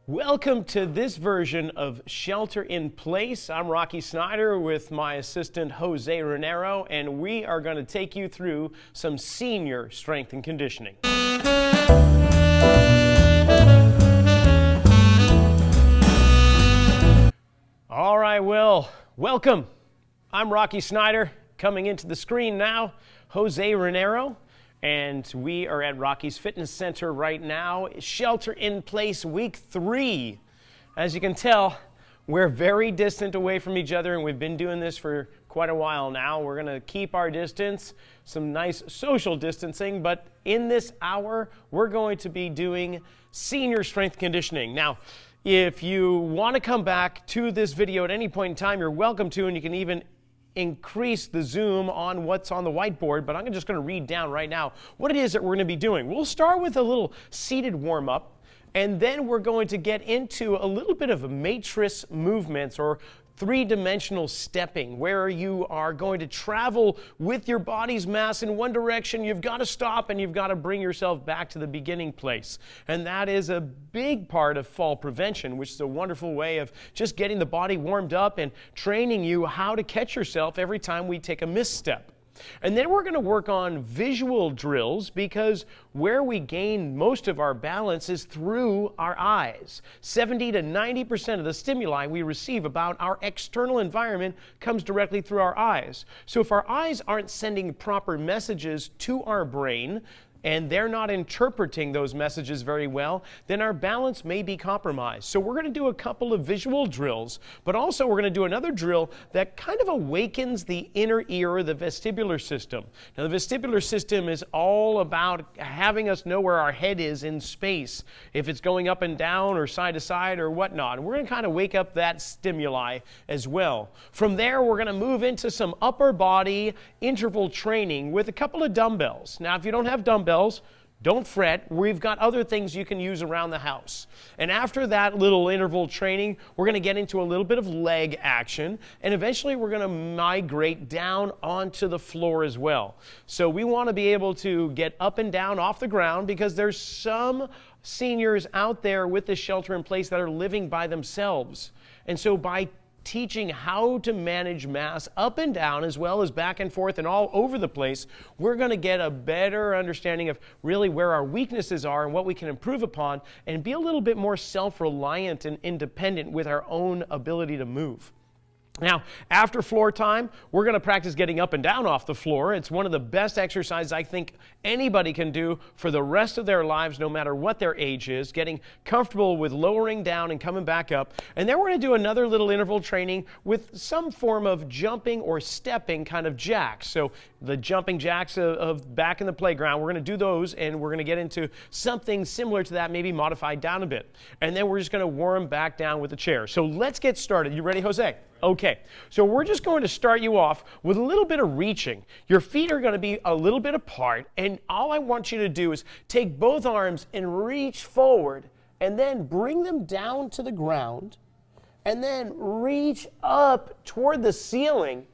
Welcome to this version of Shelter in Place. I'm Rocky Snyder with my assistant Jose Renero, and we are going to take you through some senior strength and conditioning. All right, well, welcome. I'm Rocky Snyder. Coming into the screen now, Jose Renero. And we are at Rocky's Fitness Center right now. Shelter in Place week 3. As you can tell, we're very distant away from each other, and we've been doing this for quite a while now. We're going to keep our distance, some nice social distancing, but in this hour, we're going to be doing senior strength conditioning. Now, if you want to come back to this video at any point in time, you're welcome to, and you can even increase the zoom on what's on the whiteboard, but I'm just going to read down right now what it is that we're going to be doing. We'll start with a little seated warm-up, and then we're going to get into a little bit of a matrix movements or three-dimensional stepping, where you are going to travel with your body's mass in one direction. You've got to stop and you've got to bring yourself back to the beginning place. And that is a big part of fall prevention, which is a wonderful way of just getting the body warmed up and training you how to catch yourself every time we take a misstep. And then we're going to work on visual drills, because where we gain most of our balance is through our eyes. 70 to 90% of the stimuli we receive about our external environment comes directly through our eyes. So if our eyes aren't sending proper messages to our brain, and they're not interpreting those messages very well, then our balance may be compromised. So we're going to do a couple of visual drills, but also we're going to do another drill that kind of awakens the inner ear, or the vestibular system. Now, the vestibular system is all about having us know where our head is in space, if it's going up and down or side to side or whatnot. And we're going to kind of wake up that stimuli as well. From there, we're going to move into some upper body interval training with a couple of dumbbells. Now, if you don't have dumbbells, don't fret. We've got other things you can use around the house. And after that little interval training, we're going to get into a little bit of leg action, and eventually we're going to migrate down onto the floor as well. So we want to be able to get up and down off the ground, because there's some seniors out there with this shelter in place that are living by themselves. And so by teaching how to manage mass up and down, as well as back and forth and all over the place, we're going to get a better understanding of really where our weaknesses are and what we can improve upon, and be a little bit more self-reliant and independent with our own ability to move. Now, after floor time, we're going to practice getting up and down off the floor. It's one of the best exercises I think anybody can do for the rest of their lives, no matter what their age is, getting comfortable with lowering down and coming back up. And then we're going to do another little interval training with some form of jumping or stepping kind of jacks. So the jumping jacks of back in the playground, we're going to do those, and we're going to get into something similar to that, maybe modified down a bit. And then we're just going to warm back down with the chair. So let's get started. You ready, Jose? Okay, so we're just going to start you off with a little bit of reaching. Your feet are going to be a little bit apart, and all I want you to do is take both arms and reach forward, and then bring them down to the ground, and then reach up toward the ceiling,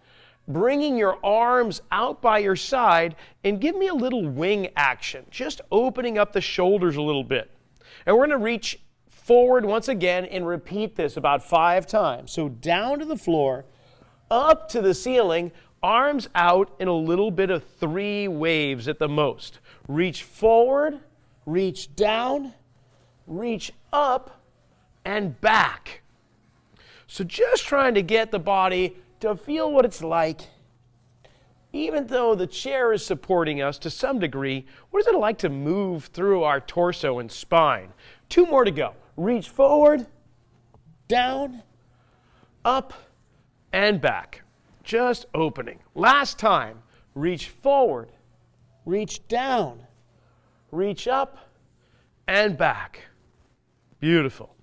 bringing your arms out by your side, and give me a little wing action, just opening up the shoulders a little bit. And we're going to reach forward once again and repeat this about 5 times. So down to the floor, up to the ceiling, arms out in a little bit of 3 waves at the most. Reach forward, reach down, reach up, and back. So just trying to get the body to feel what it's like. Even though the chair is supporting us to some degree, what is it like to move through our torso and spine? 2 more to go. Reach forward, down, up, and back. Just opening. Last time. Reach forward, reach down, reach up, and back. Beautiful.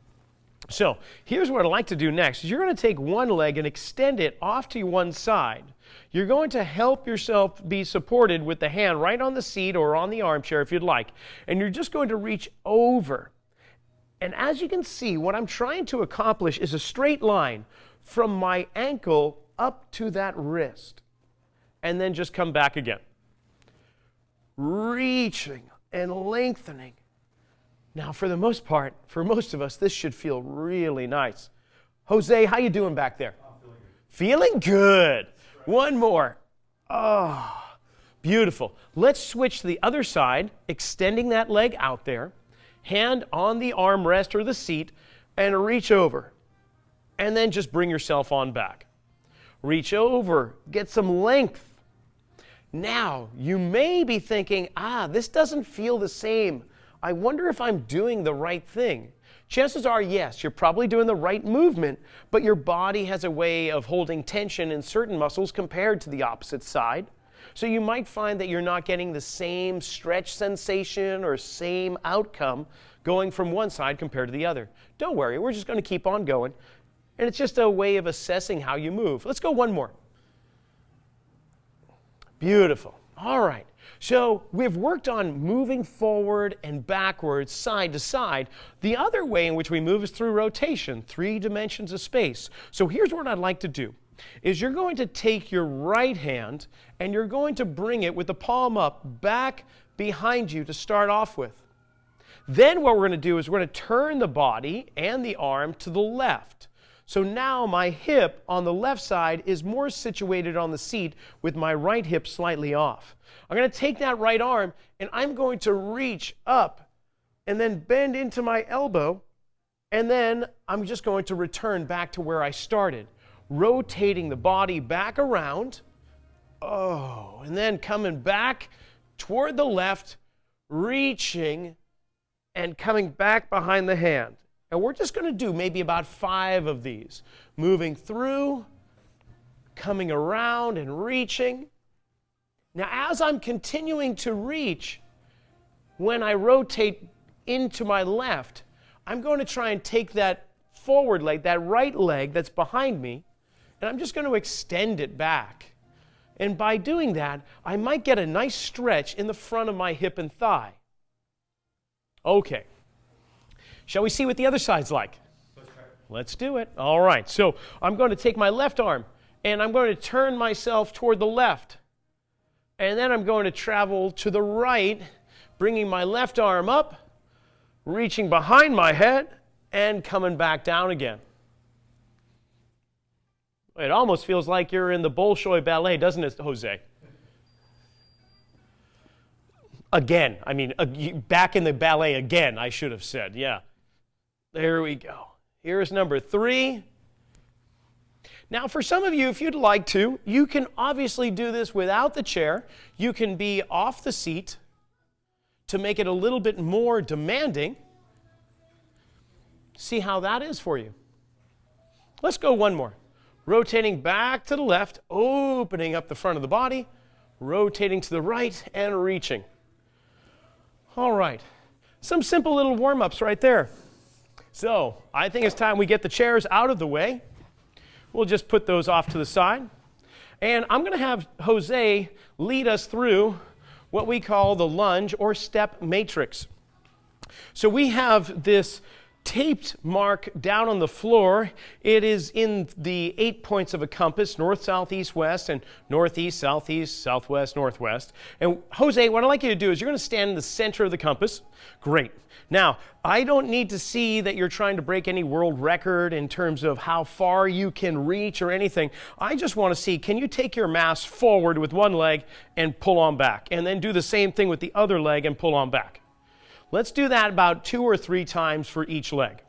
So here's what I'd like to do next. You're going to take one leg and extend it off to one side. You're going to help yourself be supported with the hand right on the seat or on the armchair if you'd like. And you're just going to reach over. And as you can see, what I'm trying to accomplish is a straight line from my ankle up to that wrist. And then just come back again. Reaching and lengthening Now, for the most part, for most of us, this should feel really nice. Jose, how you doing back there? Feeling good. One more. Oh, beautiful. Let's switch to the other side, extending that leg out there, hand on the armrest or the seat, and reach over. And then just bring yourself on back. Reach over, get some length. Now, you may be thinking, this doesn't feel the same. I wonder if I'm doing the right thing. Chances are, yes, you're probably doing the right movement, but your body has a way of holding tension in certain muscles compared to the opposite side. So you might find that you're not getting the same stretch sensation or same outcome going from one side compared to the other. Don't worry, we're just going to keep on going. And it's just a way of assessing how you move. Let's go one more. Beautiful. All right. So we've worked on moving forward and backwards, side to side. The other way in which we move is through rotation, 3 dimensions of space. So here's what I'd like to do, is you're going to take your right hand and you're going to bring it with the palm up back behind you to start off with. Then what we're going to do is we're going to turn the body and the arm to the left. So now my hip on the left side is more situated on the seat with my right hip slightly off. I'm going to take that right arm and I'm going to reach up and then bend into my elbow, and then I'm just going to return back to where I started, rotating the body back around. Oh, and then coming back toward the left, reaching and coming back behind the hand. And we're just going to do maybe about 5 of these. Moving through, coming around and reaching. Now, as I'm continuing to reach, when I rotate into my left, I'm going to try and take that forward leg, that right leg that's behind me, and I'm just going to extend it back. And by doing that, I might get a nice stretch in the front of my hip and thigh. Okay. Shall we see what the other side's like? Let's do it. All right. So I'm going to take my left arm and I'm going to turn myself toward the left. And then I'm going to travel to the right, bringing my left arm up, reaching behind my head, and coming back down again. It almost feels like you're in the Bolshoi Ballet, doesn't it, Jose? Again. I mean, back in the ballet again, I should have said. Yeah. There we go. Here's number 3. Now, for some of you, if you'd like to, you can obviously do this without the chair. You can be off the seat to make it a little bit more demanding. See how that is for you. Let's go one more. Rotating back to the left, opening up the front of the body, rotating to the right, and reaching. All right. Some simple little warm-ups right there. So I think it's time we get the chairs out of the way. We'll just put those off to the side. And I'm going to have Jose lead us through what we call the lunge or step matrix. So we have this taped mark down on the floor. It is in the 8 points of a compass, north, south, east, west, and northeast, southeast, southwest, northwest. And Jose, what I'd like you to do is you're going to stand in the center of the compass. Great. Now, I don't need to see that you're trying to break any world record in terms of how far you can reach or anything. I just want to see, can you take your mass forward with one leg and pull on back? And then do the same thing with the other leg and pull on back. Let's do that about 2 or 3 times for each leg.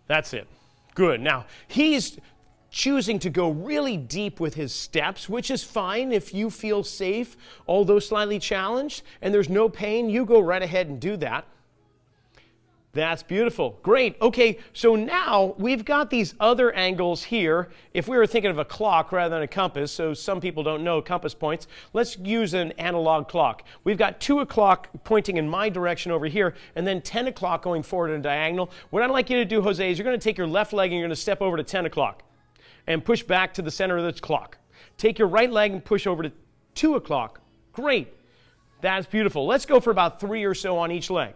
That's it. Good. Now, he's choosing to go really deep with his steps, which is fine if you feel safe, although slightly challenged, and there's no pain. You go right ahead and do that. That's beautiful. Great. Okay, so now we've got these other angles here. If we were thinking of a clock rather than a compass, so some people don't know compass points, let's use an analog clock. We've got 2 o'clock pointing in my direction over here, and then 10 o'clock going forward in a diagonal. What I'd like you to do, Jose, is you're going to take your left leg and you're going to step over to 10 o'clock and push back to the center of the clock. Take your right leg and push over to 2 o'clock. Great. That's beautiful. Let's go for about 3 or so on each leg.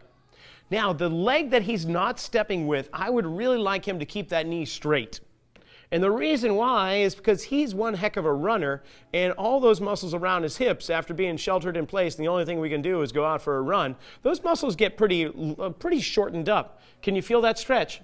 Now, the leg that he's not stepping with, I would really like him to keep that knee straight. And the reason why is because he's one heck of a runner, and all those muscles around his hips, after being sheltered in place, and the only thing we can do is go out for a run, those muscles get pretty shortened up. Can you feel that stretch?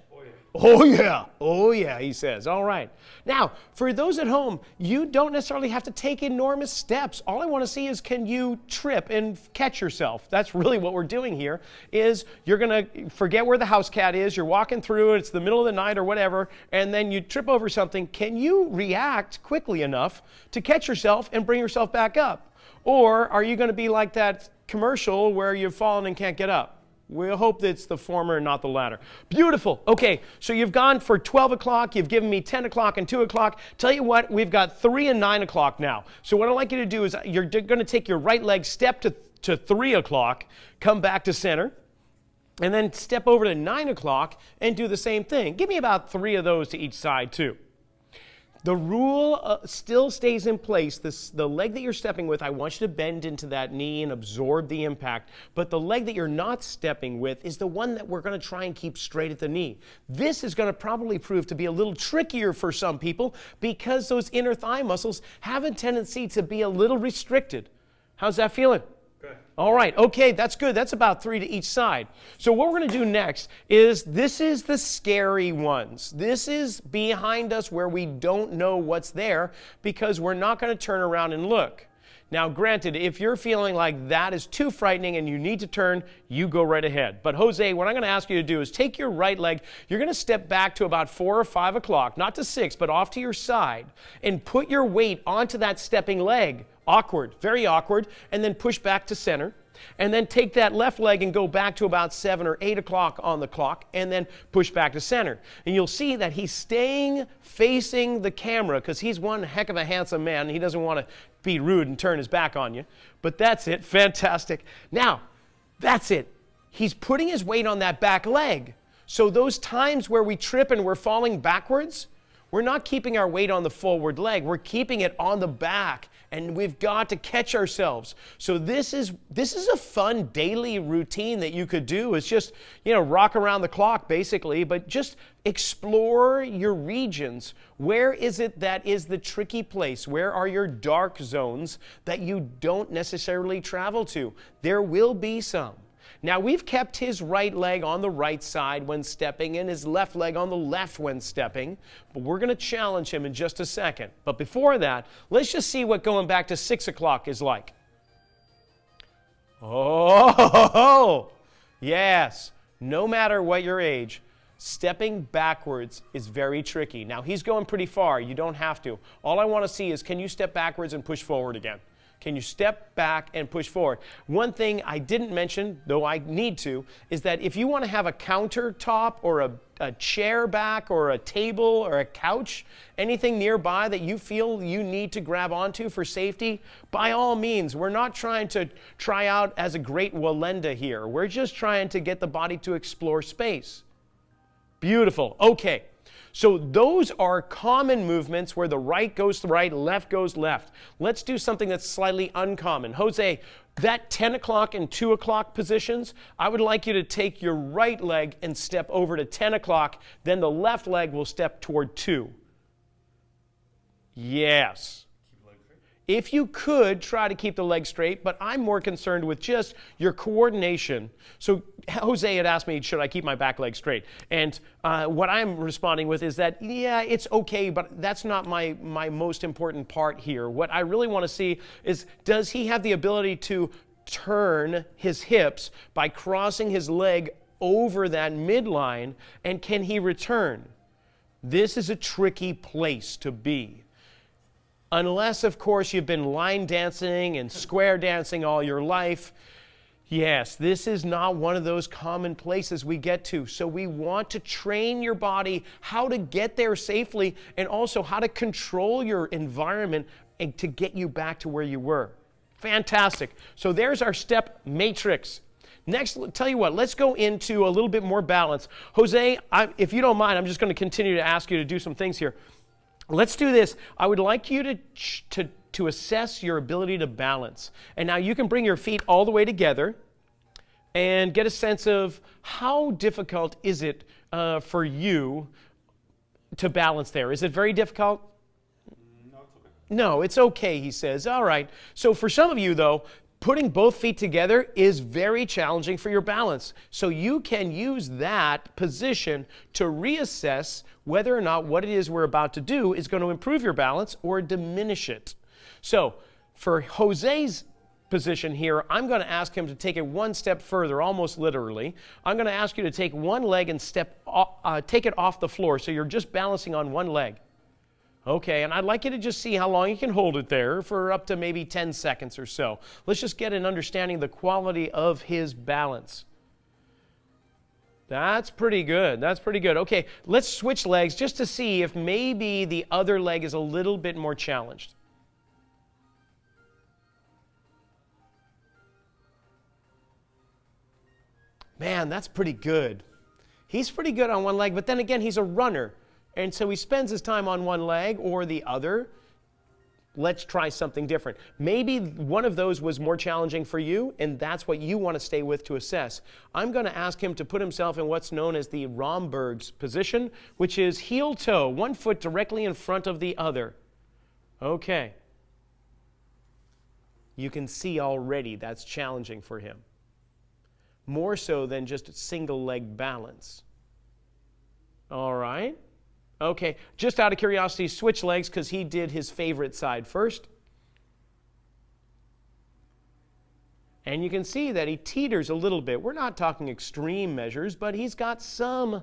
Oh yeah, oh yeah, he says. All right. Now, for those at home, you don't necessarily have to take enormous steps. All I want to see is, can you trip and catch yourself? That's really what we're doing here, is you're going to forget where the house cat is, you're walking through, it's the middle of the night or whatever, and then you trip over something. Can you react quickly enough to catch yourself and bring yourself back up? Or are you going to be like that commercial where you've fallen and can't get up? We'll hope that it's the former and not the latter. Beautiful. Okay, so you've gone for 12 o'clock, you've given me 10 o'clock and 2 o'clock. Tell you what, we've got 3 and 9 o'clock now. So what I'd like you to do is you're going to take your right leg, step to 3 o'clock, come back to center, and then step over to 9 o'clock and do the same thing. Give me about 3 of those to each side too. The rule still stays in place. The leg that you're stepping with, I want you to bend into that knee and absorb the impact. But the leg that you're not stepping with is the one that we're going to try and keep straight at the knee. This is going to probably prove to be a little trickier for some people because those inner thigh muscles have a tendency to be a little restricted. How's that feeling? Good. All right, okay, that's good. That's about 3 to each side. So what we're going to do next is, this is the scary ones. This is behind us where we don't know what's there because we're not going to turn around and look. Now, granted, if you're feeling like that is too frightening and you need to turn, you go right ahead. But Jose, what I'm going to ask you to do is take your right leg, you're going to step back to about 4 or 5 o'clock, not to 6, but off to your side, and put your weight onto that stepping leg. Awkward, very awkward, and then push back to center. And then take that left leg and go back to about 7 or 8 o'clock on the clock, and then push back to center. And you'll see that he's staying facing the camera because he's one heck of a handsome man. He doesn't want to be rude and turn his back on you. But that's it. Fantastic. Now, that's it. He's putting his weight on that back leg. So those times where we trip and we're falling backwards, we're not keeping our weight on the forward leg. We're keeping it on the back, and we've got to catch ourselves. So this is a fun daily routine that you could do. It's just, rock around the clock basically, but just explore your regions. Where is it that is the tricky place? Where are your dark zones that you don't necessarily travel to? There will be some. Now, we've kept his right leg on the right side when stepping and his left leg on the left when stepping, but we're going to challenge him in just a second. But before that, let's just see what going back to 6 o'clock is like. Oh, yes. No matter what your age, stepping backwards is very tricky. Now, he's going pretty far. You don't have to. All I want to see is, can you step backwards and push forward again? Can you step back and push forward? One thing I didn't mention, though I need to, is that if you want to have a countertop or a chair back or a table or a couch, anything nearby that you feel you need to grab onto for safety, by all means. We're not trying to try out as a great Wallenda here. We're just trying to get the body to explore space. Beautiful. Okay. So those are common movements where the right goes to right, left goes left. Let's do something that's slightly uncommon. Jose, that 10 o'clock and 2 o'clock positions, I would like you to take your right leg and step over to 10 o'clock, then the left leg will step toward 2. Yes. If you could, try to keep the leg straight, but I'm more concerned with just your coordination. So Jose had asked me, should I keep my back leg straight? And what I'm responding with is that, yeah, it's okay, but that's not my most important part here. What I really want to see is, does he have the ability to turn his hips by crossing his leg over that midline, and can he return? This is a tricky place to be. Unless, of course, you've been line dancing and square dancing all your life. Yes, this is not one of those common places we get to. So we want to train your body how to get there safely and also how to control your environment and to get you back to where you were. Fantastic. So there's our step matrix. Next, tell you what, let's go into a little bit more balance. Jose, if you don't mind, I'm just going to continue to ask you to do some things here. Let's do this. I would like you to assess your ability to balance. And now you can bring your feet all the way together and get a sense of how difficult is it for you to balance there? Is it very difficult? No, it's okay. No, it's okay, he says. All right. So for some of you, though, putting both feet together is very challenging for your balance. So you can use that position to reassess whether or not what it is we're about to do is going to improve your balance or diminish it. So for Jose's position here, I'm going to ask him to take it one step further, almost literally. I'm going to ask you to take one leg and take it off the floor, so you're just balancing on one leg. Okay, and I'd like you to just see how long you can hold it there for up to maybe 10 seconds or so. Let's just get an understanding of the quality of his balance. That's pretty good. That's pretty good. Okay, let's switch legs just to see if maybe the other leg is a little bit more challenged. Man, that's pretty good. He's pretty good on one leg, but then again, he's a runner. And so he spends his time on one leg or the other. Let's try something different. Maybe one of those was more challenging for you, and that's what you want to stay with to assess. I'm going to ask him to put himself in what's known as the Romberg's position, which is heel-toe, one foot directly in front of the other. Okay. You can see already that's challenging for him. More so than just a single leg balance. All right. Okay, just out of curiosity, switch legs because he did his favorite side first. And you can see that he teeters a little bit. We're not talking extreme measures, but he's got some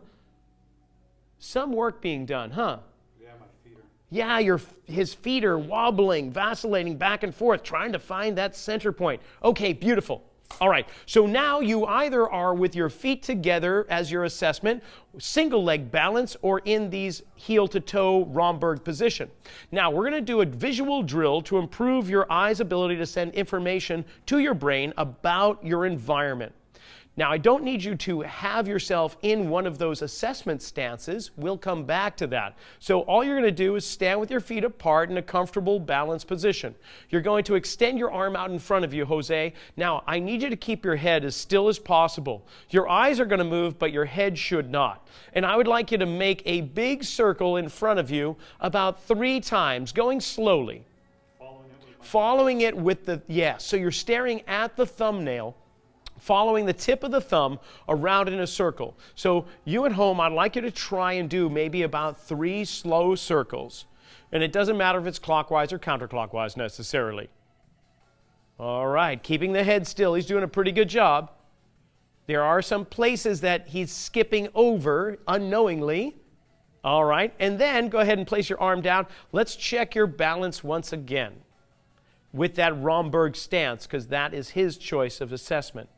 work being done, huh? Yeah, my feet are. Yeah, his feet are wobbling, vacillating back and forth, trying to find that center point. Okay, beautiful. All right, so now you either are with your feet together as your assessment, single leg balance, or in these heel to toe Romberg position. Now we're going to do a visual drill to improve your eye's ability to send information to your brain about your environment. Now, I don't need you to have yourself in one of those assessment stances. We'll come back to that. So all you're going to do is stand with your feet apart in a comfortable, balanced position. You're going to extend your arm out in front of you, Jose. Now, I need you to keep your head as still as possible. Your eyes are going to move, but your head should not. And I would like you to make a big circle in front of you about 3 times, going slowly. Following it with the, yes. So you're staring at the thumbnail, following the tip of the thumb around in a circle. So you at home, I'd like you to try and do maybe about 3 slow circles. And it doesn't matter if it's clockwise or counterclockwise necessarily. All right, keeping the head still. He's doing a pretty good job. There are some places that he's skipping over unknowingly. All right, and then go ahead and place your arm down. Let's check your balance once again with that Romberg stance, because that is his choice of assessment.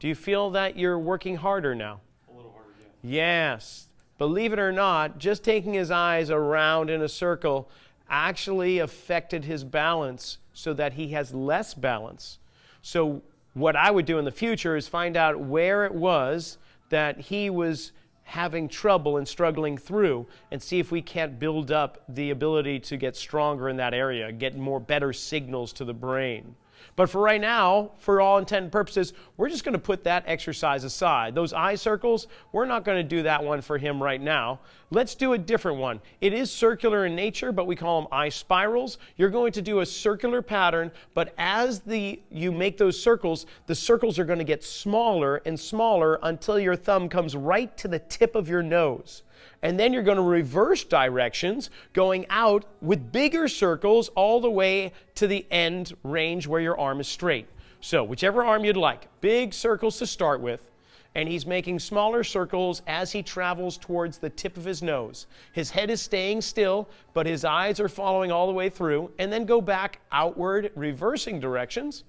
Do you feel that you're working harder now? A little harder, yeah. Yes. Believe it or not, just taking his eyes around in a circle actually affected his balance so that he has less balance. So what I would do in the future is find out where it was that he was having trouble and struggling through, and see if we can't build up the ability to get stronger in that area, get more better signals to the brain. But for right now, for all intent and purposes, we're just going to put that exercise aside. Those eye circles, we're not going to do that one for him right now. Let's do a different one. It is circular in nature, but we call them eye spirals. You're going to do a circular pattern, but as you make those circles, the circles are going to get smaller and smaller until your thumb comes right to the tip of your nose. And then you're going to reverse directions, going out with bigger circles all the way to the end range where your arm is straight. So whichever arm you'd like, big circles to start with, and he's making smaller circles as he travels towards the tip of his nose. His head is staying still, but his eyes are following all the way through, and then go back outward, reversing directions,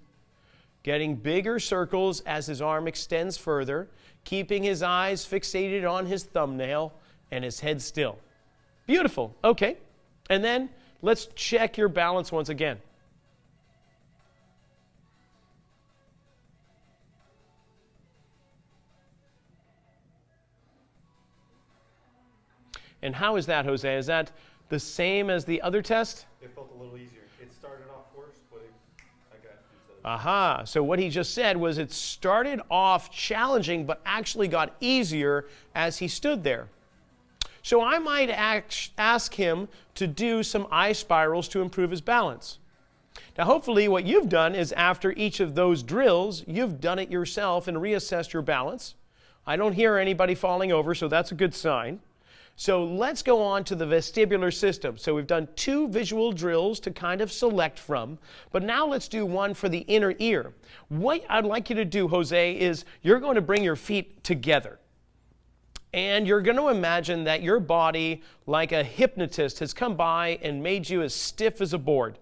getting bigger circles as his arm extends further, keeping his eyes fixated on his thumbnail, and his head still. Beautiful. Okay. And then let's check your balance once again. And how is that, Jose? Is that the same as the other test? It felt a little easier. It started off worse, but I got into Aha, so what he just said was it started off challenging but actually got easier as he stood there. So I might ask him to do some eye spirals to improve his balance. Now hopefully what you've done is after each of those drills, you've done it yourself and reassessed your balance. I don't hear anybody falling over, so that's a good sign. So let's go on to the vestibular system. So we've done 2 visual drills to kind of select from, but now let's do one for the inner ear. What I'd like you to do, Jose, is you're going to bring your feet together. And you're going to imagine that your body, like a hypnotist, has come by and made you as stiff as a board.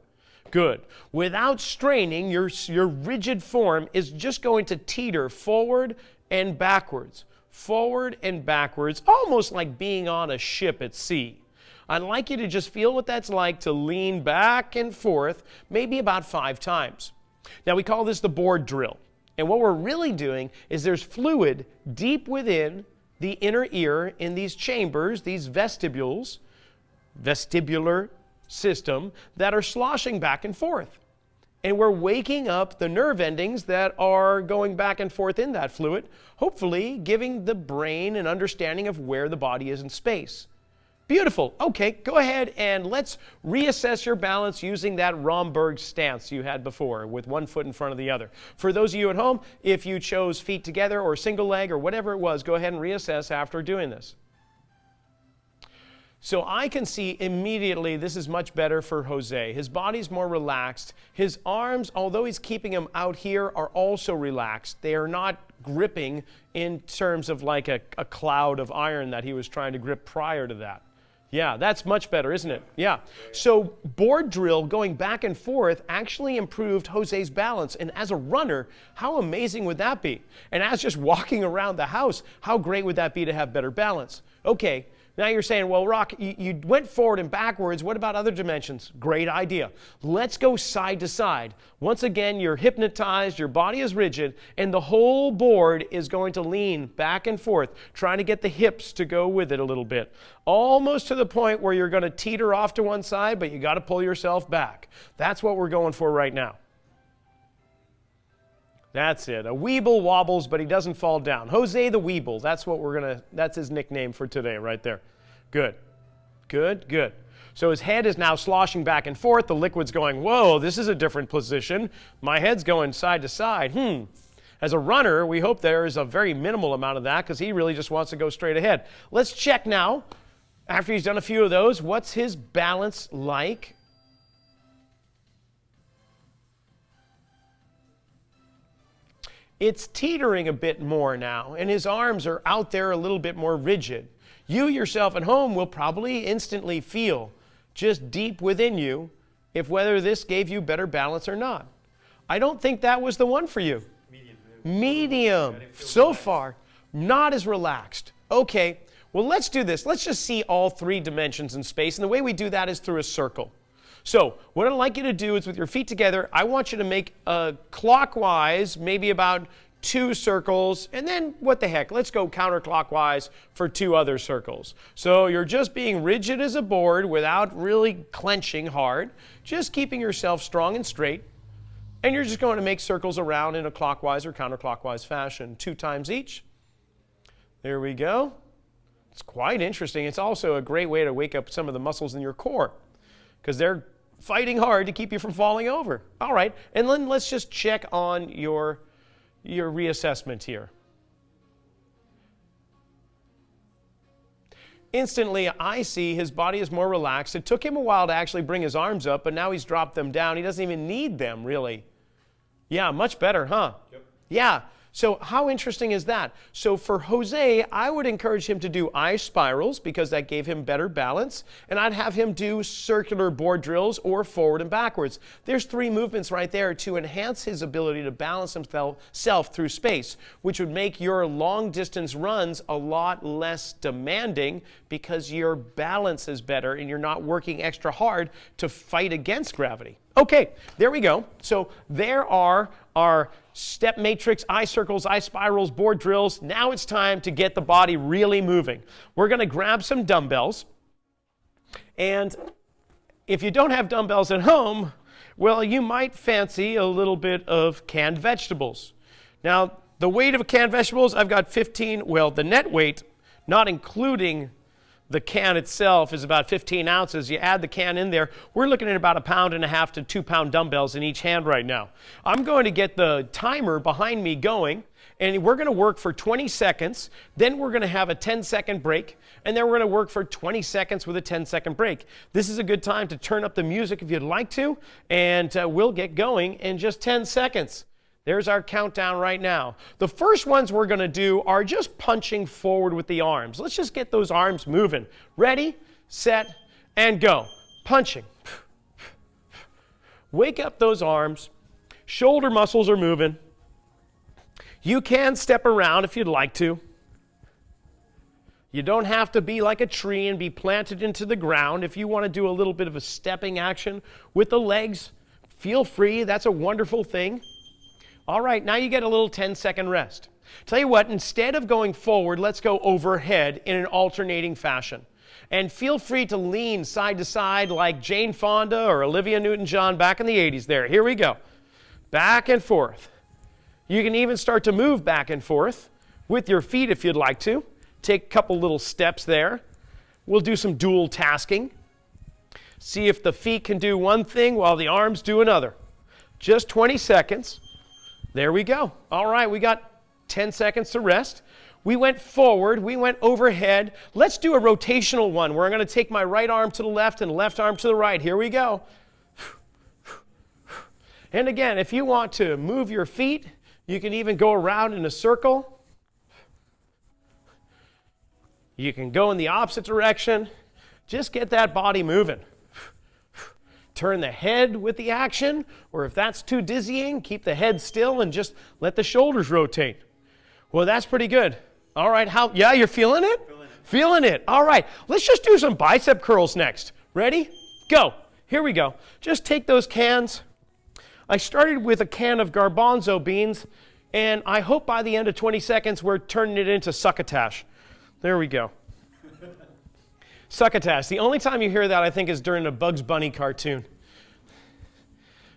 Good. Without straining, your rigid form is just going to teeter forward and backwards. Forward and backwards, almost like being on a ship at sea. I'd like you to just feel what that's like to lean back and forth, maybe about 5 times. Now we call this the board drill. And what we're really doing is there's fluid deep within the inner ear in these chambers, these vestibules, vestibular system, that are sloshing back and forth. And we're waking up the nerve endings that are going back and forth in that fluid, hopefully giving the brain an understanding of where the body is in space. Beautiful. Okay, go ahead and let's reassess your balance using that Romberg stance you had before with one foot in front of the other. For those of you at home, if you chose feet together or single leg or whatever it was, go ahead and reassess after doing this. So I can see immediately this is much better for Jose. His body's more relaxed. His arms, although he's keeping them out here, are also relaxed. They are not gripping in terms of like a cloud of iron that he was trying to grip prior to that. Yeah, that's much better, isn't it? Yeah. So board drill going back and forth actually improved Jose's balance. And as a runner, how amazing would that be? And as just walking around the house, how great would that be to have better balance? Okay. Now you're saying, well, Rock, you went forward and backwards. What about other dimensions? Great idea. Let's go side to side. Once again, you're hypnotized, your body is rigid, and the whole board is going to lean back and forth, trying to get the hips to go with it a little bit. Almost to the point where you're going to teeter off to one side, but you got to pull yourself back. That's what we're going for right now. That's it. A Weeble wobbles, but he doesn't fall down. Jose the Weeble. That's his nickname for today right there. Good. Good, good. So his head is now sloshing back and forth. The liquid's going, whoa, this is a different position. My head's going side to side. As a runner, we hope there is a very minimal amount of that because he really just wants to go straight ahead. Let's check now, after he's done a few of those, what's his balance like? It's teetering a bit more now, and his arms are out there a little bit more rigid. You yourself at home will probably instantly feel just deep within you if whether this gave you better balance or not. I don't think that was the one for you. Medium. So far, not as relaxed. Okay, well, let's do this. Let's just see all 3 dimensions in space, and the way we do that is through a circle. So what I'd like you to do is with your feet together, I want you to make a clockwise, maybe about 2 circles, and then what the heck, let's go counterclockwise for 2 other circles. So you're just being rigid as a board without really clenching hard, just keeping yourself strong and straight, and you're just going to make circles around in a clockwise or counterclockwise fashion, 2 times each. There we go. It's quite interesting. It's also a great way to wake up some of the muscles in your core because they're fighting hard to keep you from falling over. All right, and then let's just check on your reassessment here. Instantly, I see his body is more relaxed. It took him a while to actually bring his arms up, but now he's dropped them down. He doesn't even need them, really. Yeah, much better, huh? Yep. Yeah. So how interesting is that? So for Jose, I would encourage him to do eye spirals because that gave him better balance. And I'd have him do circular board drills or forward and backwards. There's 3 movements right there to enhance his ability to balance himself through space, which would make your long distance runs a lot less demanding because your balance is better and you're not working extra hard to fight against gravity. Okay, there we go. So there are our step matrix, eye circles, eye spirals, board drills. Now it's time to get the body really moving. We're going to grab some dumbbells. And if you don't have dumbbells at home, Well, you might fancy a little bit of canned vegetables. Now, the weight of canned vegetables, I've got 15, well, the net weight, not including the can itself, is about 15 ounces. You add the can in there, we're looking at about 1.5 pound to 2 pound dumbbells in each hand right now. I'm going to get the timer behind me going, and we're going to work for 20 seconds. Then we're going to have a 10-second break, and then we're going to work for 20 seconds with a 10-second break. This is a good time to turn up the music if you'd like to, and we'll get going in just 10 seconds. There's our countdown right now. The first ones we're going to do are just punching forward with the arms. Let's just get those arms moving. Ready, set, and go. Punching. Wake up those arms. Shoulder muscles are moving. You can step around if you'd like to. You don't have to be like a tree and be planted into the ground. If you want to do a little bit of a stepping action with the legs, feel free. That's a wonderful thing. All right, now you get a little 10-second rest. Tell you what, instead of going forward, let's go overhead in an alternating fashion. And feel free to lean side to side like Jane Fonda or Olivia Newton-John back in the 80s there. Here we go. Back and forth. You can even start to move back and forth with your feet if you'd like to. Take a couple little steps there. We'll do some dual tasking. See if the feet can do one thing while the arms do another. Just 20 seconds. There we go. All right, we got 10 seconds to rest. We went forward, we went overhead. Let's do a rotational one where I'm going to take my right arm to the left and left arm to the right. Here we go. And again, if you want to move your feet, you can even go around in a circle. You can go in the opposite direction. Just get that body moving. Turn the head with the action, or if that's too dizzying, keep the head still and just let the shoulders rotate. Well, that's pretty good. All right, yeah, you're feeling it? Feeling it. All right, let's just do some bicep curls next. Ready? Go. Here we go. Just take those cans. I started with a can of garbanzo beans, and I hope by the end of 20 seconds we're turning it into succotash. There we go. Succotash. The only time you hear that, I think, is during a Bugs Bunny cartoon.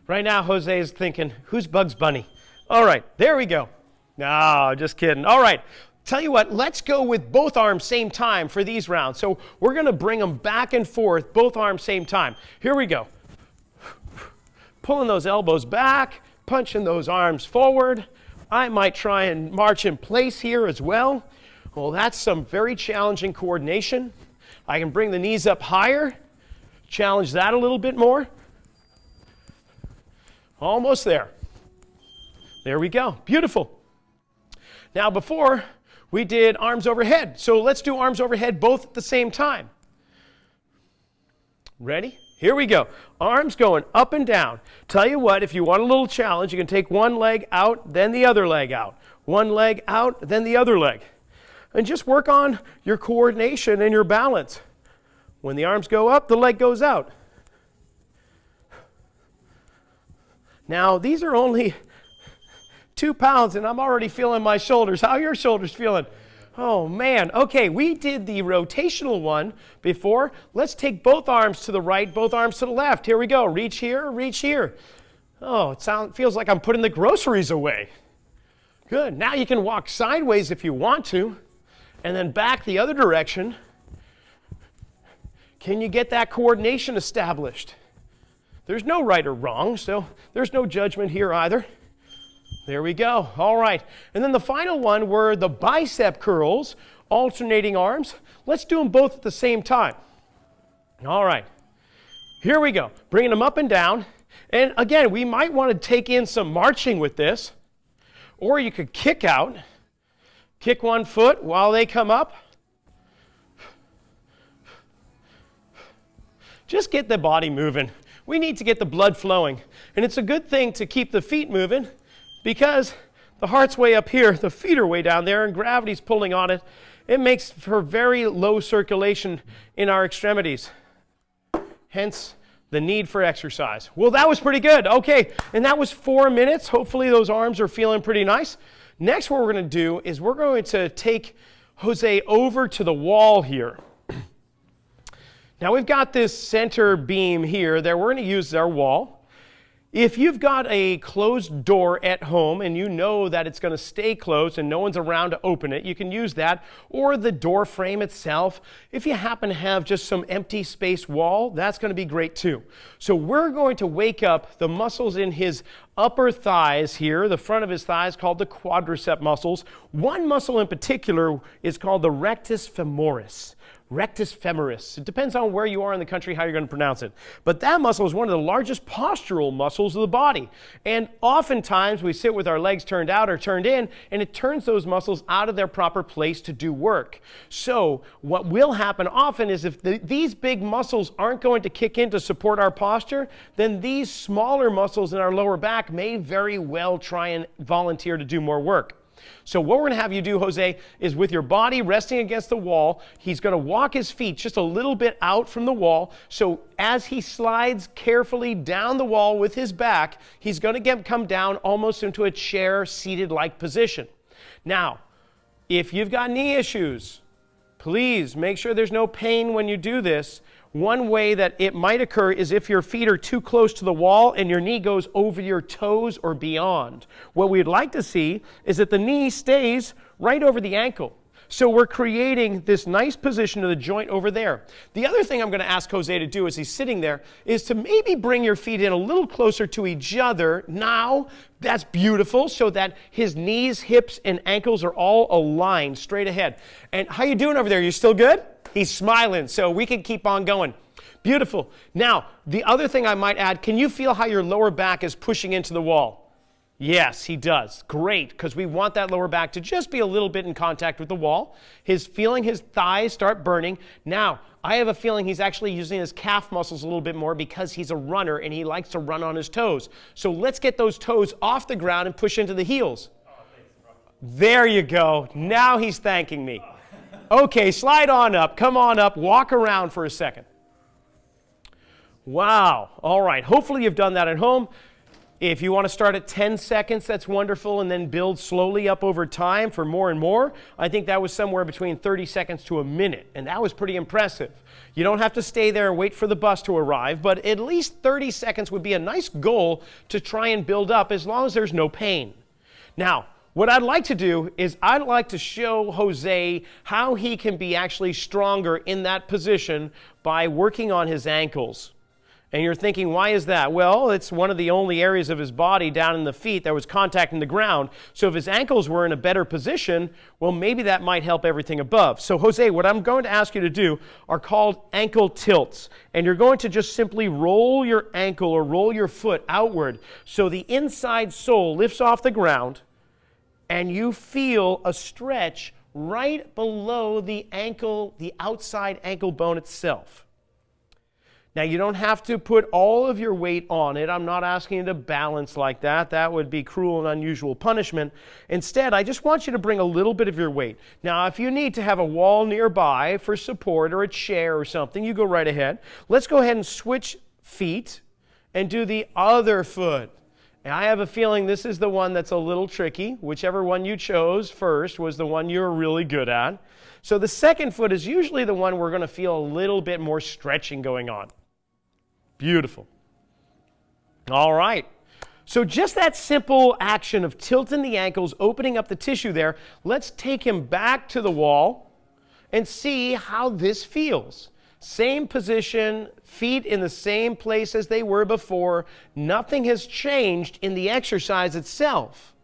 Right now, Jose is thinking, who's Bugs Bunny? All right, there we go. No, just kidding. All right, tell you what, let's go with both arms same time for these rounds. So we're going to bring them back and forth, both arms same time. Here we go. Pulling those elbows back, punching those arms forward. I might try and march in place here as well. Well, that's some very challenging coordination. I can bring the knees up higher, challenge that a little bit more. Almost there. There we go. Beautiful. Now before, we did arms overhead. So let's do arms overhead both at the same time. Ready? Here we go. Arms going up and down. Tell you what, if you want a little challenge, you can take one leg out, then the other leg out. One leg out, then the other leg. And just work on your coordination and your balance. When the arms go up, the leg goes out. Now, these are only 2 pounds, and I'm already feeling my shoulders. How are your shoulders feeling? Oh, man. Okay, we did the rotational one before. Let's take both arms to the right, both arms to the left. Here we go. Reach here, reach here. Oh, feels like I'm putting the groceries away. Good. Now you can walk sideways if you want to, and then back the other direction. Can you get that coordination established? There's no right or wrong, so there's no judgment here either. There we go. All right. And then the final one were the bicep curls, alternating arms. Let's do them both at the same time. All right. Here we go. Bringing them up and down. And again, we might want to take in some marching with this. Or you could kick out. Kick one foot while they come up. Just get the body moving. We need to get the blood flowing. And it's a good thing to keep the feet moving because the heart's way up here, the feet are way down there, and gravity's pulling on it. It makes for very low circulation in our extremities. Hence, the need for exercise. Well, that was pretty good. Okay, and that was 4 minutes. Hopefully those arms are feeling pretty nice. Next, what we're going to do is we're going to take Jose over to the wall here. Now we've got this center beam here that we're going to use as our wall. If you've got a closed door at home and you know that it's going to stay closed and no one's around to open it, you can use that, or the door frame itself. If you happen to have just some empty space wall, that's going to be great too. So we're going to wake up the muscles in his upper thighs here, the front of his thighs, called the quadricep muscles. One muscle in particular is called the rectus femoris. Rectus femoris. It depends on where you are in the country how you're going to pronounce it. But that muscle is one of the largest postural muscles of the body. And oftentimes we sit with our legs turned out or turned in, and it turns those muscles out of their proper place to do work. So what will happen often is if these big muscles aren't going to kick in to support our posture, then these smaller muscles in our lower back may very well try and volunteer to do more work. So what we're going to have you do, Jose, is with your body resting against the wall, he's going to walk his feet just a little bit out from the wall. So as he slides carefully down the wall with his back, he's going to come down almost into a chair seated-like position. Now, if you've got knee issues, please make sure there's no pain when you do this. One way that it might occur is if your feet are too close to the wall and your knee goes over your toes or beyond. What we'd like to see is that the knee stays right over the ankle. So we're creating this nice position of the joint over there. The other thing I'm going to ask Jose to do as he's sitting there is to maybe bring your feet in a little closer to each other. Now, that's beautiful, so that his knees, hips, and ankles are all aligned straight ahead. And how you doing over there? You still good? He's smiling, so we can keep on going. Beautiful. Now, the other thing I might add, can you feel how your lower back is pushing into the wall? Yes, he does. Great, because we want that lower back to just be a little bit in contact with the wall. Feeling his thighs start burning. Now, I have a feeling he's actually using his calf muscles a little bit more because he's a runner and he likes to run on his toes. So let's get those toes off the ground and push into the heels. There you go. Now he's thanking me. Okay, slide on up. Come on up. Walk around for a second. Wow. All right. Hopefully you've done that at home. If you want to start at 10 seconds, that's wonderful, and then build slowly up over time for more and more. I think that was somewhere between 30 seconds to a minute, and that was pretty impressive. You don't have to stay there and wait for the bus to arrive, but at least 30 seconds would be a nice goal to try and build up as long as there's no pain. Now, what I'd like to do is I'd like to show Jose how he can be actually stronger in that position by working on his ankles. And you're thinking, why is that? Well, it's one of the only areas of his body down in the feet that was contacting the ground. So if his ankles were in a better position, well, maybe that might help everything above. So Jose, what I'm going to ask you to do are called ankle tilts. And you're going to just simply roll your ankle or roll your foot outward so the inside sole lifts off the ground and you feel a stretch right below the ankle, the outside ankle bone itself. Now, you don't have to put all of your weight on it. I'm not asking you to balance like that. That would be cruel and unusual punishment. Instead, I just want you to bring a little bit of your weight. Now, if you need to have a wall nearby for support or a chair or something, you go right ahead. Let's go ahead and switch feet and do the other foot. And I have a feeling this is the one that's a little tricky. Whichever one you chose first was the one you're really good at. So the second foot is usually the one we're going to feel a little bit more stretching going on. Beautiful. All right. So just that simple action of tilting the ankles, opening up the tissue there, let's take him back to the wall and see how this feels. Same position, feet in the same place as they were before. Nothing has changed in the exercise itself.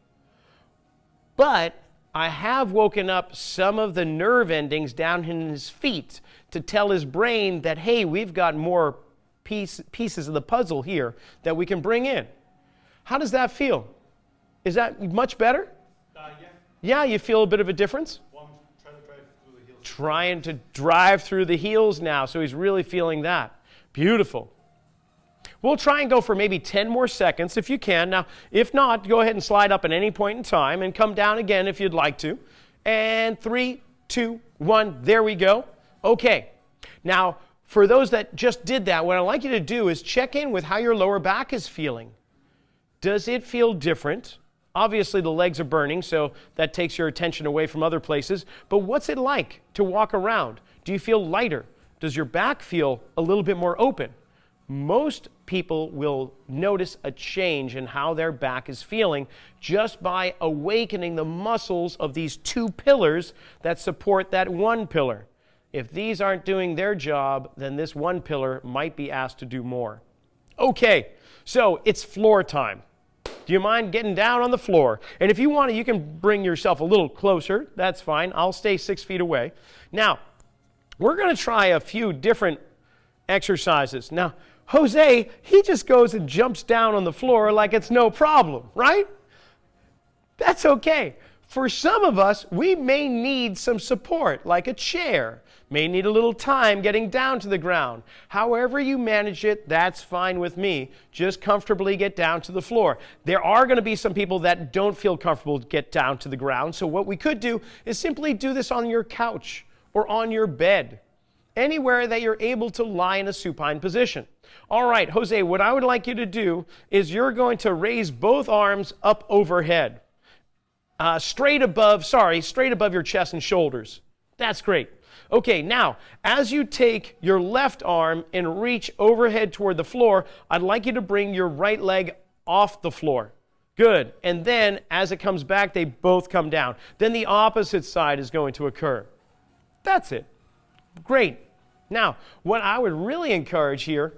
But I have woken up some of the nerve endings down in his feet to tell his brain that, hey, we've got more pieces of the puzzle here that we can bring in. How does that feel? Is that much better? Yeah. Yeah, you feel a bit of a difference? Well, I'm trying to drive through the heels. Trying to drive through the heels now, so he's really feeling that. Beautiful. We'll try and go for maybe 10 more seconds if you can. Now, if not, go ahead and slide up at any point in time and come down again if you'd like to. And 3, 2, 1, there we go. Okay. Now, for those that just did that, what I'd like you to do is check in with how your lower back is feeling. Does it feel different? Obviously, the legs are burning, so that takes your attention away from other places. But what's it like to walk around? Do you feel lighter? Does your back feel a little bit more open? most people will notice a change in how their back is feeling just by awakening the muscles of these two pillars that support that one pillar. If these aren't doing their job, then this one pillar might be asked to do more. Okay, so it's floor time. Do you mind getting down on the floor? And if you want to, you can bring yourself a little closer. That's fine. I'll stay 6 feet away. Now, we're going to try a few different exercises. Now, Jose, he just goes and jumps down on the floor like it's no problem, right? That's okay. For some of us, we may need some support, like a chair. May need a little time getting down to the ground. However you manage it, that's fine with me. Just comfortably get down to the floor. There are going to be some people that don't feel comfortable to get down to the ground, so what we could do is simply do this on your couch or on your bed, anywhere that you're able to lie in a supine position. All right, Jose, what I would like you to do is you're going to raise both arms up overhead. Straight above your chest and shoulders. That's great. Okay, now, as you take your left arm and reach overhead toward the floor, I'd like you to bring your right leg off the floor. Good. And then, as it comes back, they both come down. Then the opposite side is going to occur. That's it. Great. Now, what I would really encourage here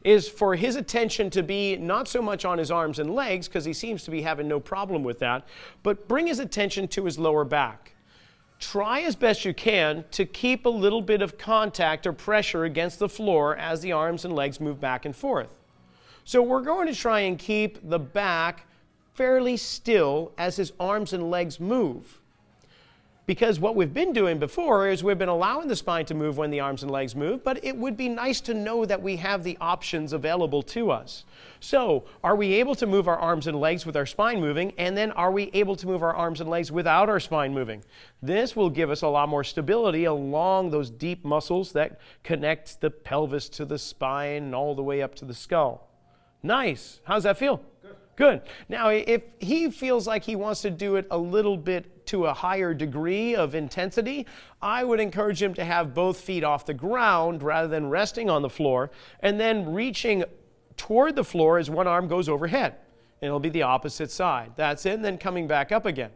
is for his attention to be not so much on his arms and legs, because he seems to be having no problem with that, but bring his attention to his lower back. Try as best you can to keep a little bit of contact or pressure against the floor as the arms and legs move back and forth. So we're going to try and keep the back fairly still as his arms and legs move. Because what we've been doing before is we've been allowing the spine to move when the arms and legs move, but it would be nice to know that we have the options available to us. So, are we able to move our arms and legs with our spine moving, and then are we able to move our arms and legs without our spine moving? This will give us a lot more stability along those deep muscles that connect the pelvis to the spine and all the way up to the skull. Nice. How's that feel? Good. Now, if he feels like he wants to do it a little bit to a higher degree of intensity, I would encourage him to have both feet off the ground rather than resting on the floor, and then reaching toward the floor as one arm goes overhead. And it'll be the opposite side. That's it, and then coming back up again.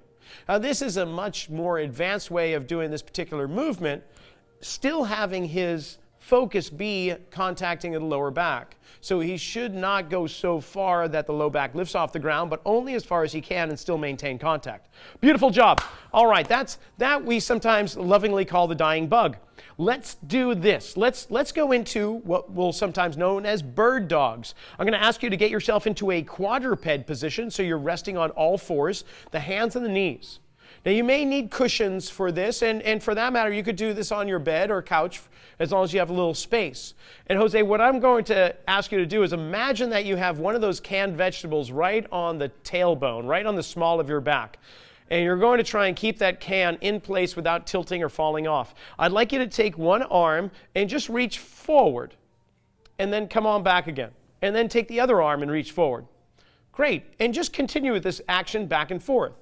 Now, this is a much more advanced way of doing this particular movement, still having his focus be contacting the lower back. So he should not go so far that the low back lifts off the ground, but only as far as he can and still maintain contact. Beautiful job. All right, that we sometimes lovingly call the dying bug. Let's do this. Let's go into what we'll sometimes known as bird dogs. I'm going to ask you to get yourself into a quadruped position, so you're resting on all fours, the hands and the knees. Now, you may need cushions for this, and for that matter, you could do this on your bed or couch as long as you have a little space. And Jose, what I'm going to ask you to do is imagine that you have one of those canned vegetables right on the tailbone, right on the small of your back. And you're going to try and keep that can in place without tilting or falling off. I'd like you to take one arm and just reach forward, and then come on back again. And then take the other arm and reach forward. Great. And just continue with this action back and forth.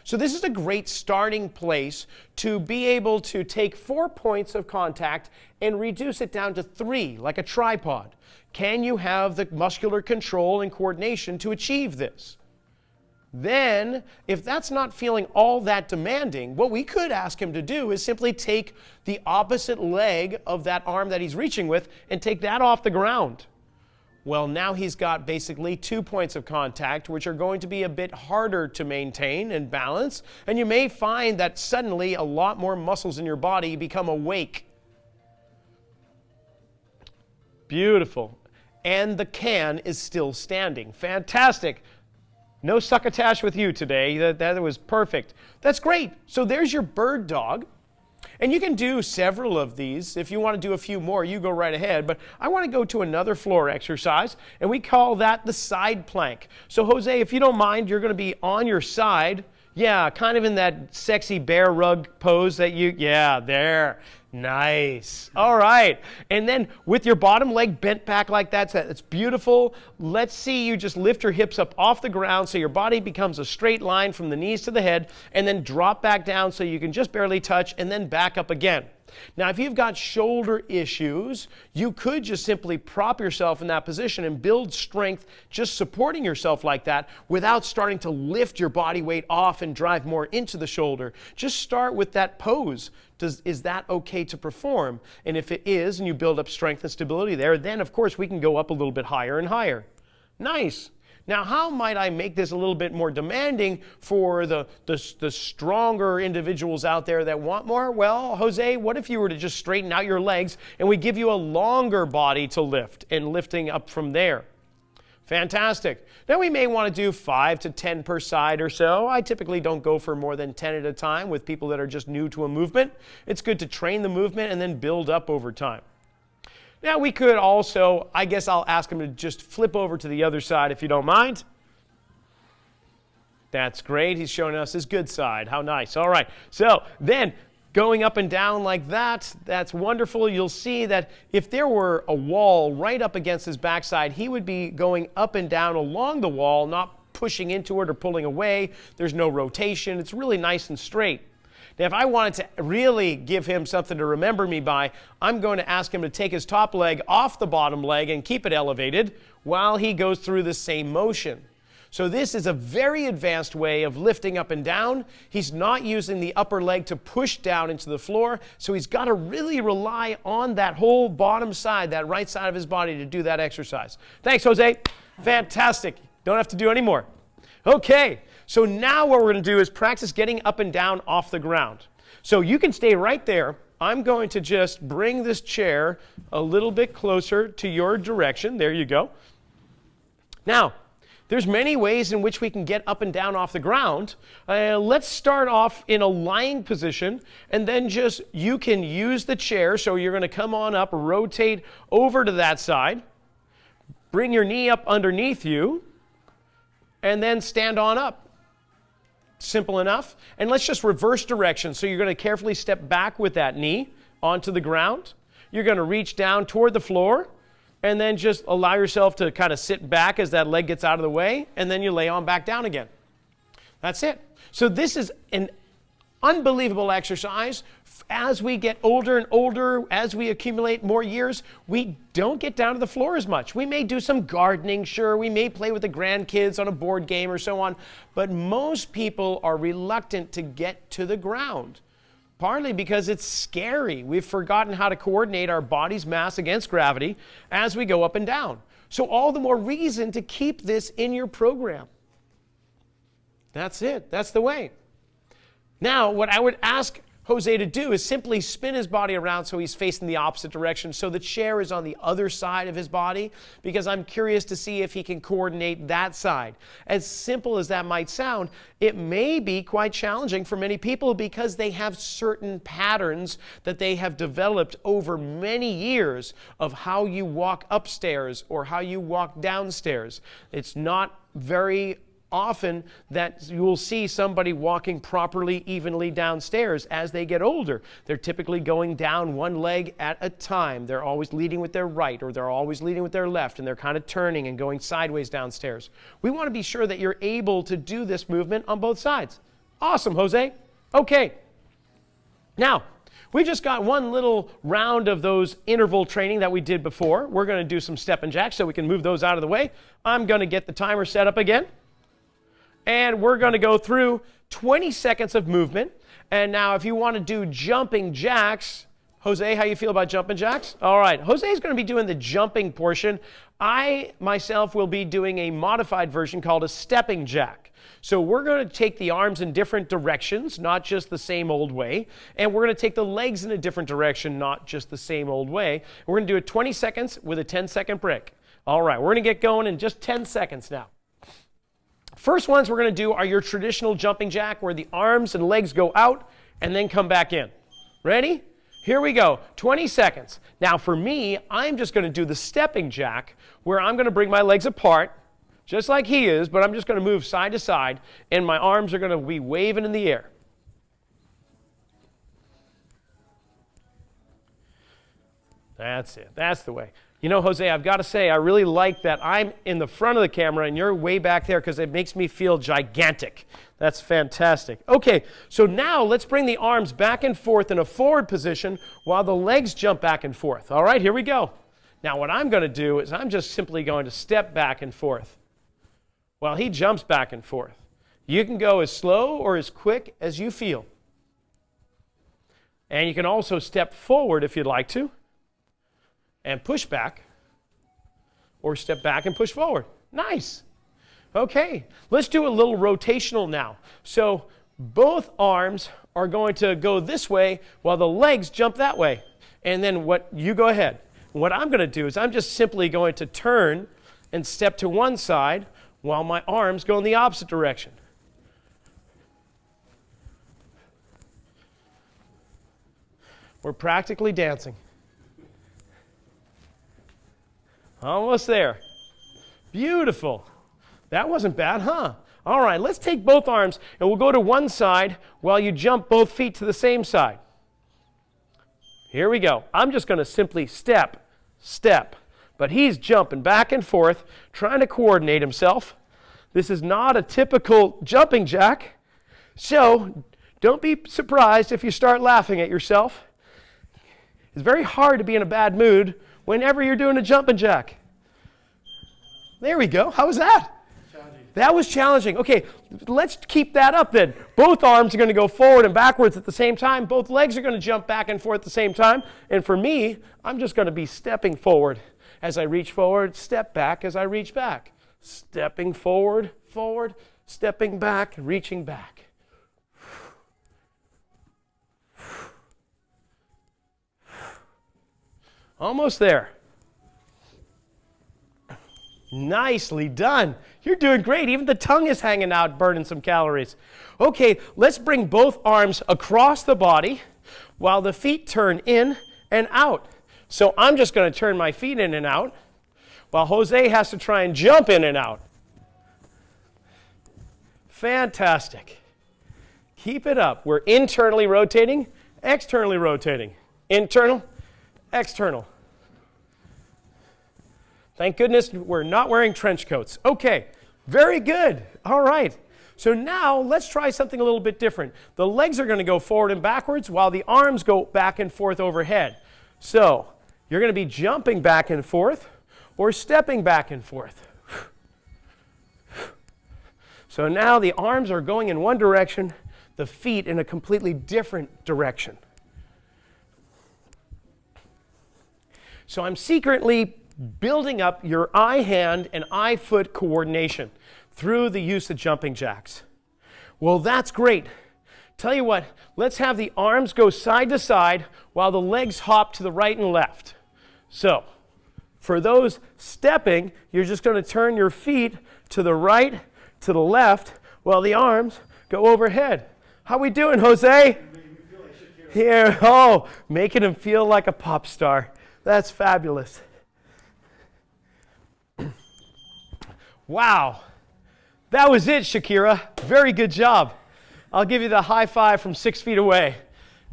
So this is a great starting place to be able to take 4 points of contact and reduce it down to 3, like a tripod. Can you have the muscular control and coordination to achieve this? Then, if that's not feeling all that demanding, what we could ask him to do is simply take the opposite leg of that arm that he's reaching with and take that off the ground. Well, now he's got basically 2 points of contact, which are going to be a bit harder to maintain and balance, and you may find that suddenly a lot more muscles in your body become awake. Beautiful. And the can is still standing. Fantastic. No succotash with you today. That was perfect. That's great. So there's your bird dog. And you can do several of these. If you want to do a few more, you go right ahead. But I want to go to another floor exercise, and we call that the side plank. So Jose, if you don't mind, you're going to be on your side. Yeah, kind of in that sexy bear rug pose that yeah, there. Nice. All right. And then with your bottom leg bent back like that, that's beautiful. Let's see you just lift your hips up off the ground so your body becomes a straight line from the knees to the head, and then drop back down so you can just barely touch, and then back up again. Now, if you've got shoulder issues, you could just simply prop yourself in that position and build strength just supporting yourself like that without starting to lift your body weight off and drive more into the shoulder. Just start with that pose. Is that okay to perform? And if it is, and you build up strength and stability there, then of course we can go up a little bit higher and higher. Nice. Now, how might I make this a little bit more demanding for the stronger individuals out there that want more? Well, Jose, what if you were to just straighten out your legs and we give you a longer body to lift and lifting up from there? Fantastic. Now we may want to do 5 to 10 per side or so. I typically don't go for more than 10 at a time with people that are just new to a movement. It's good to train the movement and then build up over time. Now we could also, I guess I'll ask him to just flip over to the other side if you don't mind. That's great. He's showing us his good side. How nice. All right. So then going up and down like that, that's wonderful. You'll see that if there were a wall right up against his backside, he would be going up and down along the wall, not pushing into it or pulling away. There's no rotation. It's really nice and straight. Now, if I wanted to really give him something to remember me by, I'm going to ask him to take his top leg off the bottom leg and keep it elevated while he goes through the same motion. So this is a very advanced way of lifting up and down. He's not using the upper leg to push down into the floor, so he's got to really rely on that whole bottom side, that right side of his body to do that exercise. Thanks, Jose. Fantastic. Don't have to do any more. Okay. So now what we're going to do is practice getting up and down off the ground. So you can stay right there. I'm going to just bring this chair a little bit closer to your direction. There you go. Now, there's many ways in which we can get up and down off the ground. Let's start off in a lying position, and then just you can use the chair. So you're going to come on up, rotate over to that side, bring your knee up underneath you, and then stand on up. Simple enough. And let's just reverse direction. So you're going to carefully step back with that knee onto the ground. You're going to reach down toward the floor and then just allow yourself to kind of sit back as that leg gets out of the way, and then you lay on back down again. That's it. So this is an unbelievable exercise. As we get older and older, as we accumulate more years, we don't get down to the floor as much. We may do some gardening, sure. We may play with the grandkids on a board game or so on. But most people are reluctant to get to the ground, partly because it's scary. We've forgotten how to coordinate our body's mass against gravity as we go up and down. So all the more reason to keep this in your program. That's it. That's the way. Now, what I would ask Jose to do is simply spin his body around so he's facing the opposite direction, so the chair is on the other side of his body, because I'm curious to see if he can coordinate that side. As simple as that might sound, it may be quite challenging for many people because they have certain patterns that they have developed over many years of how you walk upstairs or how you walk downstairs. It's not very often that you will see somebody walking properly, evenly downstairs as they get older. They're typically going down one leg at a time. They're always leading with their right, or they're always leading with their left, and they're kind of turning and going sideways downstairs. We want to be sure that you're able to do this movement on both sides. Awesome, Jose. Okay. Now, we just got one little round of those interval training that we did before. We're going to do some step and jacks so we can move those out of the way. I'm going to get the timer set up again. And we're going to go through 20 seconds of movement. And now if you want to do jumping jacks, Jose, how you feel about jumping jacks? All right, Jose is going to be doing the jumping portion. I myself will be doing a modified version called a stepping jack. So we're going to take the arms in different directions, not just the same old way. And we're going to take the legs in a different direction, not just the same old way. We're going to do it 20 seconds with a 10-second break. All right, we're going to get going in just 10 seconds now. First ones we're going to do are your traditional jumping jack, where the arms and legs go out and then come back in. Ready? Here we go. 20 seconds. Now for me, I'm just going to do the stepping jack, where I'm going to bring my legs apart, just like he is, but I'm just going to move side to side, and my arms are going to be waving in the air. That's it. That's the way. You know, Jose, I've got to say, I really like that I'm in the front of the camera and you're way back there because it makes me feel gigantic. That's fantastic. Okay, so now let's bring the arms back and forth in a forward position while the legs jump back and forth. All right, here we go. Now what I'm going to do is I'm just simply going to step back and forth while he jumps back and forth. You can go as slow or as quick as you feel. And you can also step forward if you'd like to and push back, or step back and push forward. Nice. Okay, let's do a little rotational now. So both arms are going to go this way while the legs jump that way. And then you go ahead. What I'm going to do is I'm just simply going to turn and step to one side while my arms go in the opposite direction. We're practically dancing. Almost there. Beautiful. That wasn't bad, huh? All right, let's take both arms and we'll go to one side while you jump both feet to the same side. Here we go. I'm just going to simply step, step. But he's jumping back and forth, trying to coordinate himself. This is not a typical jumping jack. So don't be surprised if you start laughing at yourself. It's very hard to be in a bad mood whenever you're doing a jumping jack. There we go. How was that? That was challenging. Okay, let's keep that up then. Both arms are going to go forward and backwards at the same time. Both legs are going to jump back and forth at the same time. And for me, I'm just going to be stepping forward as I reach forward, step back as I reach back. Stepping forward, forward, stepping back, reaching back. Almost there. Nicely done. You're doing great. Even the tongue is hanging out, burning some calories. Okay, let's bring both arms across the body while the feet turn in and out. So I'm just going to turn my feet in and out while Jose has to try and jump in and out. Fantastic. Keep it up. We're internally rotating, externally rotating. Internal, external. Thank goodness we're not wearing trench coats. Okay, very good. All right. So now let's try something a little bit different. The legs are going to go forward and backwards while the arms go back and forth overhead. So you're going to be jumping back and forth or stepping back and forth. So now the arms are going in one direction, the feet in a completely different direction. So I'm secretly building up your eye-hand and eye-foot coordination through the use of jumping jacks. Well, that's great. Tell you what, let's have the arms go side to side while the legs hop to the right and left. So, for those stepping, you're just going to turn your feet to the right, to the left, while the arms go overhead. How we doing, Jose? Here, oh, making him feel like a pop star. That's fabulous. Wow. That was it, Shakira. Very good job. I'll give you the high five from 6 feet away.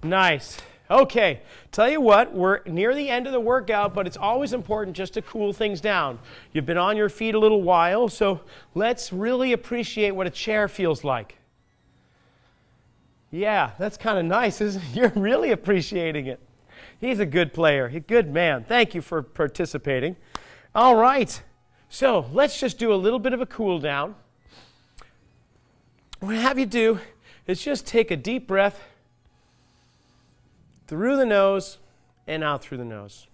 Nice. Okay, tell you what, we're near the end of the workout, but it's always important just to cool things down. You've been on your feet a little while, so let's really appreciate what a chair feels like. Yeah, that's kind of nice, isn't it? You're really appreciating it. He's a good player, a good man. Thank you for participating. All right, so let's just do a little bit of a cool down. What I have you do is just take a deep breath through the nose and out through the nose.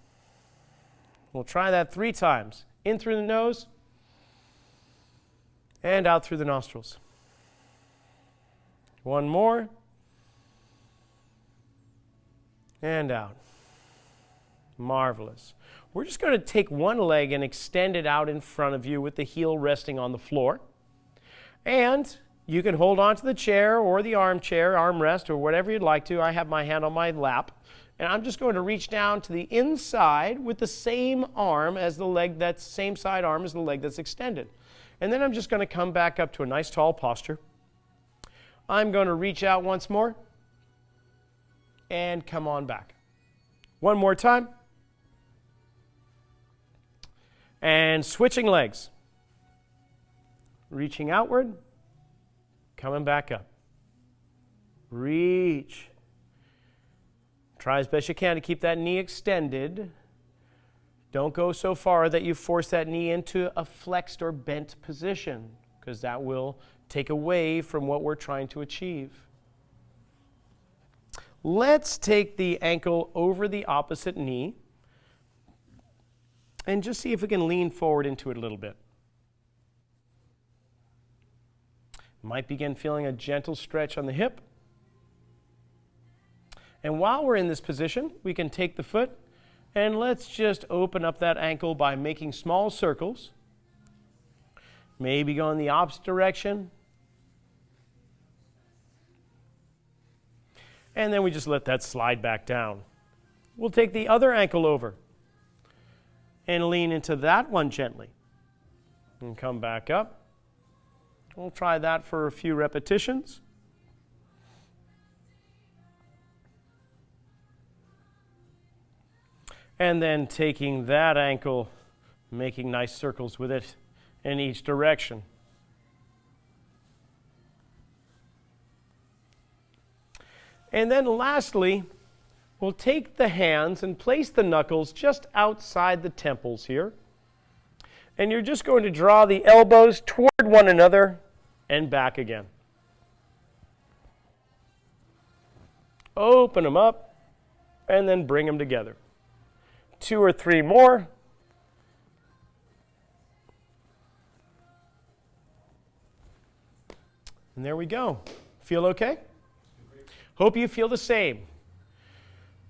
We'll try that 3 times. In through the nose and out through the nostrils. One more. And out. Marvelous. We're just going to take one leg and extend it out in front of you with the heel resting on the floor. And you can hold on to the chair or the armchair, armrest, or whatever you'd like to. I have my hand on my lap. And I'm just going to reach down to the inside with the same arm as the leg, that same side arm as the leg that's extended. And then I'm just going to come back up to a nice tall posture. I'm going to reach out once more and come on back. One more time. And switching legs. Reaching outward, coming back up. Reach. Try as best you can to keep that knee extended. Don't go so far that you force that knee into a flexed or bent position, because that will take away from what we're trying to achieve. Let's take the ankle over the opposite knee and just see if we can lean forward into it a little bit. Might begin feeling a gentle stretch on the hip. And while we're in this position, we can take the foot and let's just open up that ankle by making small circles. Maybe go in the opposite direction. And then we just let that slide back down. We'll take the other ankle over and lean into that one gently. And come back up. We'll try that for a few repetitions. And then taking that ankle, making nice circles with it in each direction. And then lastly, we'll take the hands and place the knuckles just outside the temples here. And you're just going to draw the elbows toward one another and back again. Open them up and then bring them together. 2 or 3 more. And there we go. Feel okay? Hope you feel the same.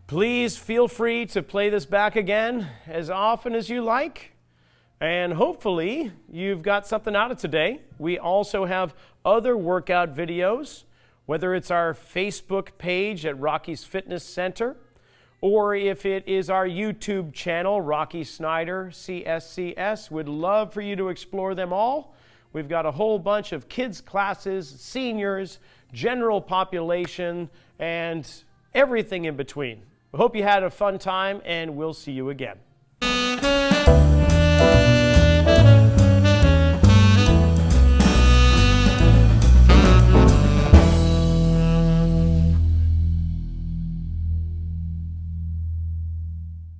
Please feel free to play this back again as often as you like. And hopefully you've got something out of today. We also have other workout videos, whether it's our Facebook page at Rocky's Fitness Center, or if it is our YouTube channel, Rocky Snyder, CSCS. We'd love for you to explore them all. We've got a whole bunch of kids classes, seniors, general population, and everything in between. We hope you had a fun time, and we'll see you again.